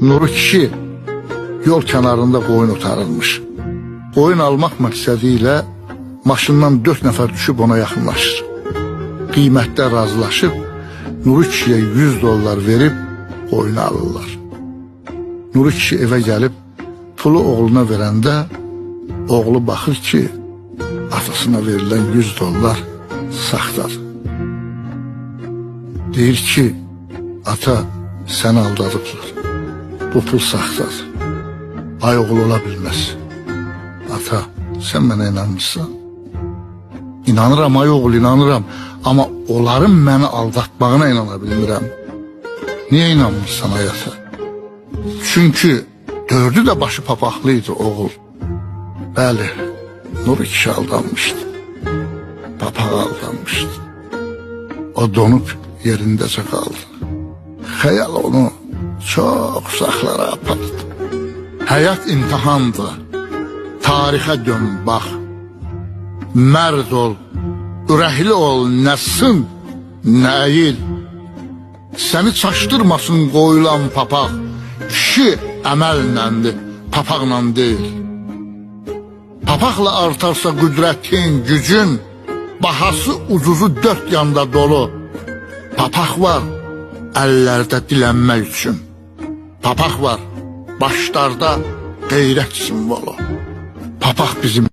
Nuru kişi yol kənarında qoyun otarılmış. Qoyun almaq məqsədilə maşından 4 nəfər düşüb ona yaxınlaşır. Qiymətdə razılaşıb Nuru kişiyə 100 dollar verib qoyunu alırlar. Nuru kişi evə gəlib pulu oğluna verəndə oğlu baxır ki, atasına verilən 100 dollar saxtadır. Deyir ki, ata, səni aldadıblar. Bu pul saxtadır. Ay oğul ola bilməz. Ata, sən mənə inanmışsan? İnanıram ay oğul, inanıram. Amma onların məni aldatmağına inana bilmirəm. Niyə inanmışsan ay ata? Çünki dördü də başı papaqlıydı oğul. Bəli, Nuru kişi aldanmışdı. Papaq aldanmışdı. O donub yerindəcə qaldı. Xəyal onu çox uzaqlara apardı. Həyat imtihandır. Tarixə dön bax. Mərd ol, ürəkli ol, nə sın, nə əyil. Səni çaşdırmasın qoyulan papaq. Kişi əməlləndir, papaqla deyil. Papaqla artarsa qüdrətin, gücün, bahası ucuzu dörd yanda dolu. Papaq var əllərdə dilənmək üçün. Papaq var başlarda qeyrət simvolu. Papaq bizim